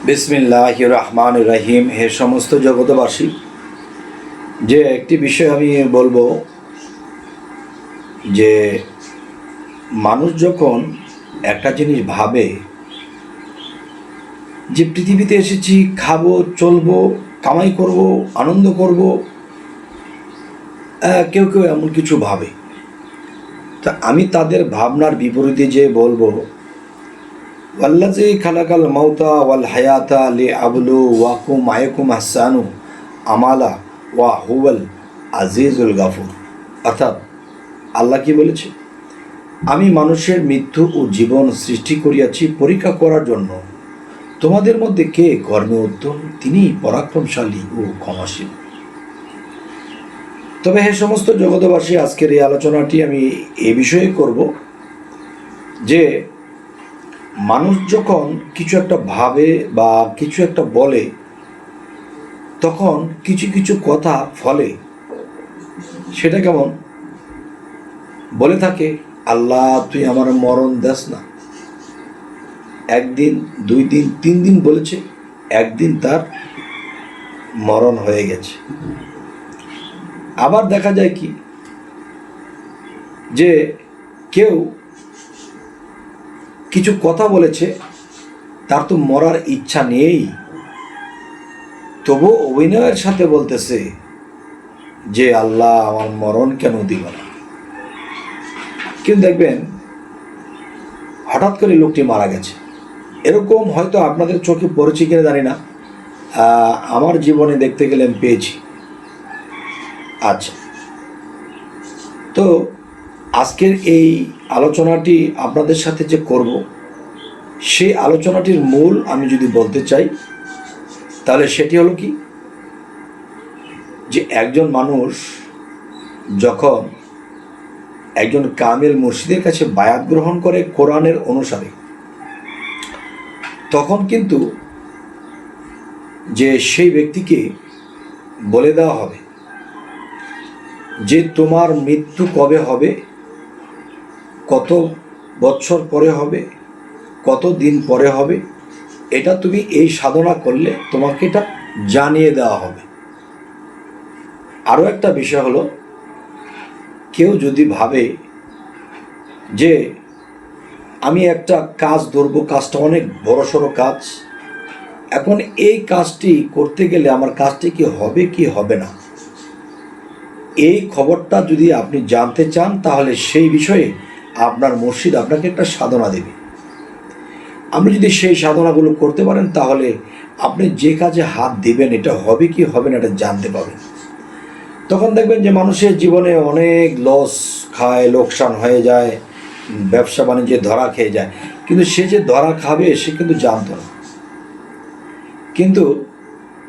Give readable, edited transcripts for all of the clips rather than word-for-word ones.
বিসমিল্লাহির রহমানির রহিম। হে সমস্ত জগতবাসী, যে একটি বিষয় আমি বলবো যে মানুষ যখন একটা জিনিস ভাবে যে পৃথিবীতে এসেছি, খাবো, চলবো, কামাই করব, আনন্দ করব, কেউ কেউ এমন কিছু ভাবে। তা আমি তাদের ভাবনার বিপরীতে যে বলবো, ওয়াল্লাযী খালাকাল মাউতা ওয়াল হায়াতা লিআবলুওয়াকুম আইয়ুকুম আহসানু আমালা ওয়া হুয়াল আজিজুল গাফুর। অর্থাৎ আল্লাহ কি বলেছে, আমি মানুষের মৃত্যু ও জীবন সৃষ্টি করিয়াছি পরীক্ষা করার জন্য। তোমাদের মধ্যে কে কর্মে উত্তম, তিনি পরাক্রমশালী ও ক্ষমাশীল। তবে হে সমস্ত জগতবাসী, আজকের এই আলোচনাটি আমি এই বিষয়ে করব যে মানুষ যখন কিছু একটা ভাবে বা কিছু একটা বলে, তখন কিছু কিছু কথা ফলে সেটা কেমন বলে থাকে, আল্লাহ তুই আমার মরণ দেস না। একদিন, 2 দিন, 3 দিন বলেছে, একদিন তার মরণ হয়ে গেছে। আবার দেখা যায় কি যে কেউ কিছু কথা বলেছে, তার তো মরার ইচ্ছা নেই, তবু অভিনয়ের সাথে বলতেছে যে আল্লাহ আমার মরণ কেন দিল না। কিন্তু দেখবেন হঠাৎ করে লোকটি মারা গেছে। এরকম হয়তো আপনাদের চোখে পড়েছে কিনা জানি না, আমার জীবনে দেখতে গেলে আমি পেয়েছি। আচ্ছা, তো আজকের এই আলোচনাটি আপনাদের সাথে যে করব, সেই আলোচনাটির মূল আমি যদি বলতে চাই, তাহলে সেটি হলো কি, যে একজন মানুষ যখন একজন কামেল মুর্শিদের কাছে বায়াত গ্রহণ করে কোরআনের অনুসারে, তখন কিন্তু যে সেই ব্যক্তিকে বলে দেওয়া হবে যে তোমার মৃত্যু কবে হবে, কত বছর পরে হবে, কত দিন পরে হবে, এটা তুমি এই সাধনা করলে তোমাকে এটা জানিয়ে দেওয়া হবে। আরও একটা বিষয় হলো, কেউ যদি ভাবে যে আমি একটা কাজ ধরবো, কাজটা অনেক বড়সড় কাজ, এখন এই কাজটি করতে গেলে আমার কাজটি কি হবে কি হবে না, এই খবরটা যদি আপনি জানতে চান, তাহলে সেই বিষয়ে আপনার মুর্শিদ আপনাকে একটা সাধনা দেবে। আপনি যদি সেই সাধনাগুলো করতে পারেন, তাহলে আপনি যে কাজে হাত দিবেন এটা হবে কি হবে না এটা জানতে পাবেন। তখন দেখবেন যে মানুষের জীবনে অনেক লস খায়, লোকসান হয়ে যায়, ব্যবসা বাণিজ্যে ধরা খেয়ে যায়, কিন্তু সে যে ধরা খাবে সে কিন্তু জানতো না। কিন্তু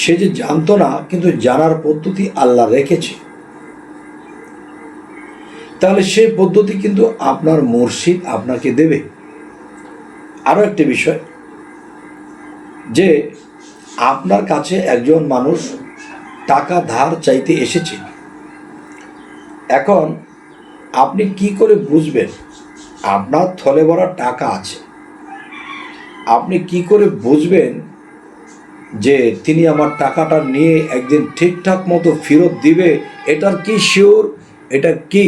সে যে জানতো না, কিন্তু জানার পদ্ধতি আল্লাহ রেখেছে। তাহলে সেই পদ্ধতি কিন্তু আপনার মুর্শিদ আপনাকে দেবে। আরও একটি বিষয়, যে আপনার কাছে একজন মানুষ টাকা ধার চাইতে এসেছে, এখন আপনি কি করে বুঝবেন আপনার থলে ভরা টাকা আছে? আপনি কি করে বুঝবেন যে তিনি আমার টাকাটা নিয়ে একদিন ঠিকঠাক মতো ফেরত দিবে? এটার কি শিওর? এটা কি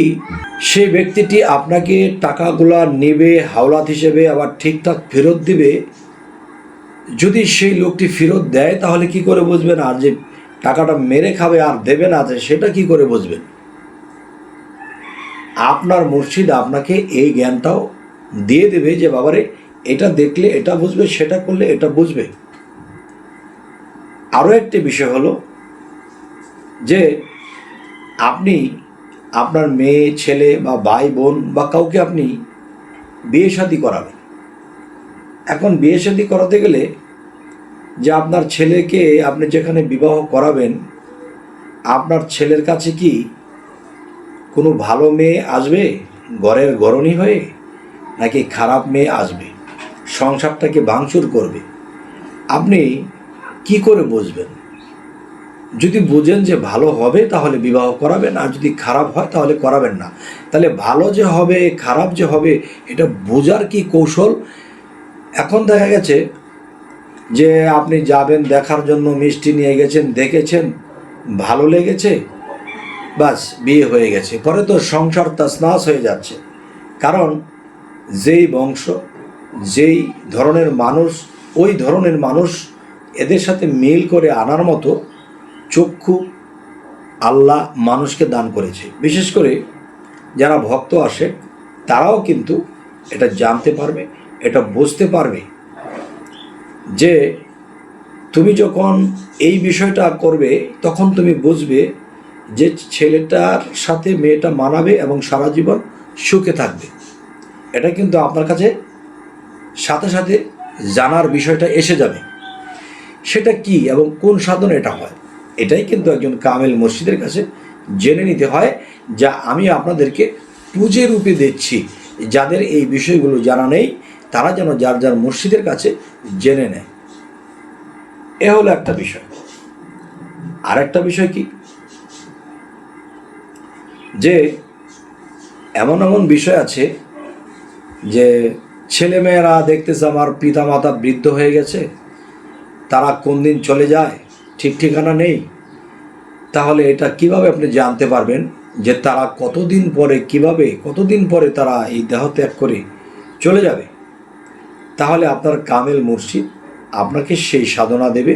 সেই ব্যক্তিটি আপনাকে টাকাগুলা নেবে হাওলাত হিসেবে, আবার ঠিকঠাক ফেরত দিবে? যদি সেই লোকটি ফেরত দেয়, তাহলে কি করে বুঝবেন? আর যে টাকাটা মেরে খাবে আর দেবে না, সেটা কি করে বুঝবেন? আপনার মুর্শিদ আপনাকে এই জ্ঞানটাও দিয়ে দেবে যে বাবারে, এটা দেখলে এটা বুঝবে, সেটা করলে এটা বুঝবে। আরও একটি বিষয় হলো যে আপনি আপনার মেয়ে, ছেলে বা ভাই বোন বা কাউকে আপনি বিয়ে শাদী করাবেন। এখন বিয়ে শাদী করাতে গেলে যে আপনার ছেলেকে আপনি যেখানে বিবাহ করাবেন, আপনার ছেলের কাছে কি কোনো ভালো মেয়ে আসবে ঘরের ঘরণী হয়ে, নাকি খারাপ মেয়ে আসবে সংসারটাকে ভাঙচুর করবে? আপনি কি করে বুঝবেন? যদি বুঝেন যে ভালো হবে তাহলে বিবাহ করাবেন, আর যদি খারাপ হয় তাহলে করাবেন না। তাহলে ভালো যে হবে খারাপ যে হবে এটা বোঝার কি কৌশল? এখন দেখা গেছে যে আপনি যাবেন দেখার জন্য, মিষ্টি নিয়ে গেছেন, দেখেছেন, ভালো লেগেছে, বাস বিয়ে হয়ে গেছে। পরে তো সংসার তছনছ হয়ে যাচ্ছে। কারণ যেই বংশ, যেই ধরনের মানুষ, ওই ধরনের মানুষ এদের সাথে মিল করে আনার মতো চক্ষু আল্লাহ মানুষকে দান করেছে। বিশেষ করে যারা ভক্ত আসে তারাও কিন্তু এটা জানতে পারবে, এটা বুঝতে পারবে যে তুমি যখন এই বিষয়টা করবে তখন তুমি বুঝবে যে ছেলেটার সাথে মেয়েটা মানাবে এবং সারা জীবন সুখে থাকবে। এটা কিন্তু আপনার কাছে সাথে সাথে জানার বিষয়টা এসে যাবে। সেটা কি এবং কোন সাধনে এটা হয়, এটাই কিন্তু একজন কামেল মুর্শিদের কাছে জেনে নিতে হয়, যা আমি আপনাদেরকে পুঁজে রূপে দিচ্ছি। যাদের এই বিষয়গুলো জানা নেই তারা যেন যার যার মুর্শিদের কাছে জেনে নেয়। এ হলো একটা বিষয়। আর একটা বিষয় কি, যে এমন এমন বিষয় আছে যে ছেলেমেয়েরা দেখতেছে আমার পিতা মাতা বৃদ্ধ হয়ে গেছে, তারা কোন দিন চলে যায় ঠিক ঠিকানা নেই। তাহলে এটা কিভাবে আপনি জানতে পারবেন যে তারা কতদিন পরে তারা এই দেহ ত্যাগ করে চলে যাবে? তাহলে আপনার কামেল মুর্শিদ আপনাকে সেই সাধনা দেবে।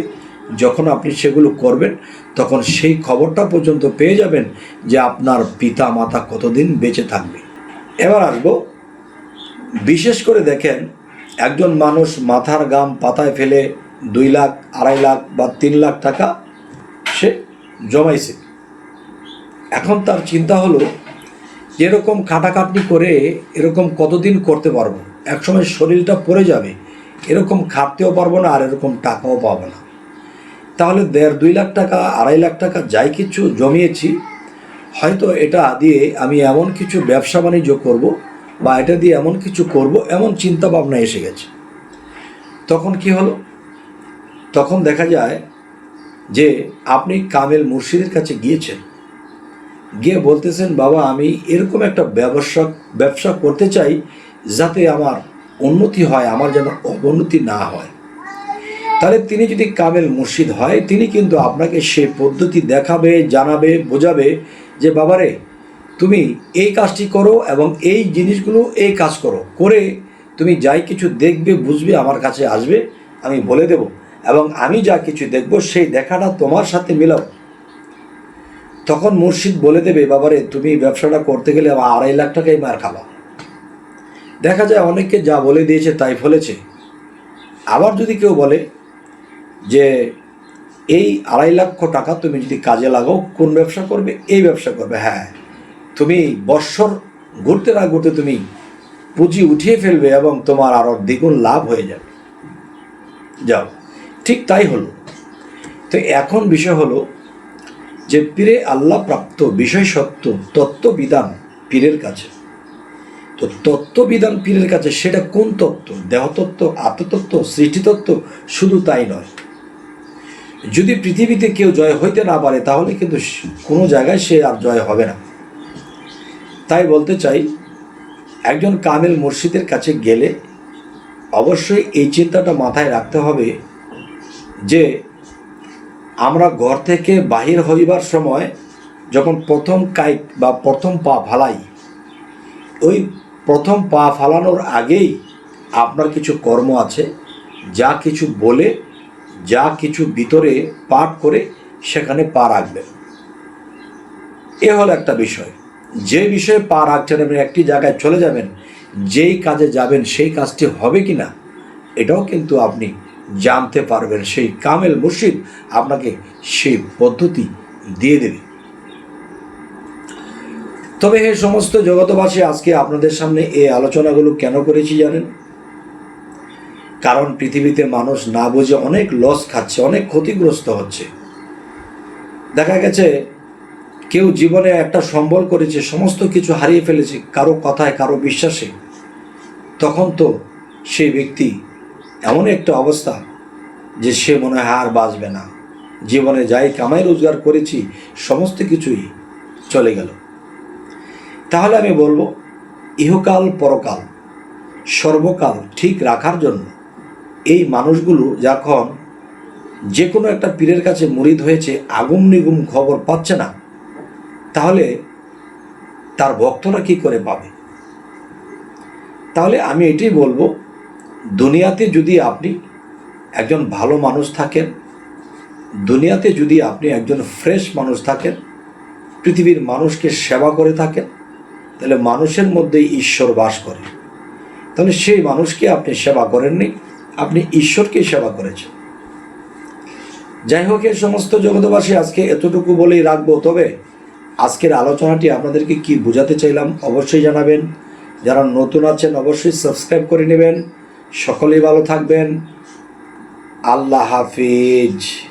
যখন আপনি সেগুলো করবেন তখন সেই খবরটা পর্যন্ত পেয়ে যাবেন যে আপনার পিতা মাতা কতদিন বেঁচে থাকবে। এবার আসবো, বিশেষ করে দেখেন একজন মানুষ মাথার ঘাম পাতায় ফেলে 2 লাখ, 2.5 লাখ বা 3 লাখ টাকা সে জমাইছে। এখন তার চিন্তা হলো এরকম খাটাখাটনি করে এরকম কতদিন করতে পারবো, একসময় শরীরটা পড়ে যাবে, এরকম খাটতেও পারবো না আর এরকম টাকাও পাবো না। তাহলে 1.5-2 লাখ টাকা, 2.5 লাখ টাকা যাই কিছু জমিয়েছি, হয়তো এটা দিয়ে আমি এমন কিছু ব্যবসা বাণিজ্য করব বা এটা দিয়ে এমন কিছু করব, এমন চিন্তা ভাবনা এসে গেছে। তখন কি হলো, তখন দেখা যায় যে আপনি কামেল মুর্শিদের কাছে গিয়েছেন, গিয়ে বলতেছেন বাবা আমি এরকম একটা ব্যবসা করতে চাই যাতে আমার উন্নতি হয়, আমার যেন অবনতি না হয়। তাহলে তিনি যদি কামেল মুর্শিদ হয় তিনি কিন্তু আপনাকে সেই পদ্ধতি দেখাবে, জানাবে, বোঝাবে যে বাবারে তুমি এই কাজটি করো এবং এই জিনিসগুলো এই কাজ করো, করে তুমি যাই কিছু দেখবে বুঝবে আমার কাছে আসবে, আমি বলে দেব এবং আমি যা কিছু দেখব সেই দেখাটা তোমার সাথে মিলাও। তখন মুর্শিদ বলে দেবে বাবারে তুমি ব্যবসাটা করতে গেলে 2.5 লাখ টাকাই মার খাবা। দেখা যায় অনেককে যা বলে দিয়েছে তাই ফলেছে। আবার যদি কেউ বলে যে এই 2.5 লক্ষ টাকা তুমি যদি কাজে লাগাও, কোন ব্যবসা করবে? এই ব্যবসা করবে। হ্যাঁ, তুমি বৎসর ঘুরতে না ঘুরতে তুমি পুঁজি উঠিয়ে ফেলবে এবং তোমার আরও দ্বিগুণ লাভ হয়ে যাবে। যাও, ঠিক তাই হলো। তো এখন বিষয় হলো যে পীরে আল্লাহ প্রাপ্ত বিষয় সত্য তত্ত্ববিধান পীরের কাছে। তো তত্ত্ববিধান পীরের কাছে সেটা কোন তত্ত্ব? দেহতত্ত্ব, আত্মতত্ত্ব, সৃষ্টিতত্ত্ব? শুধু তাই নয়, যদি পৃথিবীতে কেউ জয় হইতে না পারে তাহলে কিন্তু কোনো জায়গায় সে আর জয় হবে না। তাই বলতে চাই একজন কামেল মুর্শিদের কাছে গেলে অবশ্যই এই চিন্তাটা মাথায় রাখতে হবে যে আমরা ঘর থেকে বাহির হইবার সময় যখন প্রথম কায়িক বা প্রথম পা ফালাই, ওই প্রথম পা ফালানোর আগেই আপনার কিছু কর্ম আছে, যা কিছু বলে, যা কিছু ভিতরে পাঠ করে সেখানে পা রাখবেন। এ হলো একটা বিষয়। যে বিষয়ে পা রাখছেন আপনি একটি জায়গায় চলে যাবেন, যেই কাজে যাবেন সেই কাজটি হবে কি না এটাও কিন্তু আপনি জানতে পারবেন। সেই কামেল মুর্শিদ আপনাকে সেই পদ্ধতি দিয়ে দেবে। তবে হে সমস্ত জগতবাসী, আজকে আপনাদের সামনে এই আলোচনাগুলো কেন করেছি জানেন? কারণ পৃথিবীতে মানুষ না বুঝে অনেক লস খাচ্ছে, অনেক ক্ষতিগ্রস্ত হচ্ছে। দেখা গেছে কেউ জীবনে একটা সম্বল করেছে, সমস্ত কিছু হারিয়ে ফেলেছে কারো কথায়, কারো বিশ্বাসে। তখন তো সেই ব্যক্তি এমন একটা অবস্থা যে সে মনে হয় আর বাঁচবে না, জীবনে যাই কামাই রোজগার করেছি সমস্ত কিছুই চলে গেল। তাহলে আমি বলবো ইহকাল পরকাল সর্বকাল ঠিক রাখার জন্য এই মানুষগুলো যখন যে কোনো একটা পীরের কাছে মুরিদ হয়েছে, আগুম নিগুম খবর পাচ্ছে না, তাহলে তার ভক্তরা কি করে পাবে? তাহলে আমি এটাই বলবো, দুনিয়াতে যদি আপনি একজন ভালো মানুষ থাকেন, দুনিয়াতে যদি আপনি একজন ফ্রেশ মানুষ থাকেন, পৃথিবীর মানুষকে সেবা করে থাকেন, তাহলে মানুষের মধ্যেই ঈশ্বর বাস করে। তাহলে সেই মানুষকে আপনি সেবা করেননি, আপনি ঈশ্বরকেই সেবা করেছেন। যাই হোক, এই সমস্ত জগতবাসী আজকে এতটুকু বলেই রাখবো। তবে আজকের আলোচনাটি আপনাদেরকে কি বোঝাতে চাইলাম অবশ্যই জানাবেন। যারা নতুন আছেন অবশ্যই সাবস্ক্রাইব করে নেবেন। সকলেই ভালো থাকবেন। আল্লাহ হাফিজ।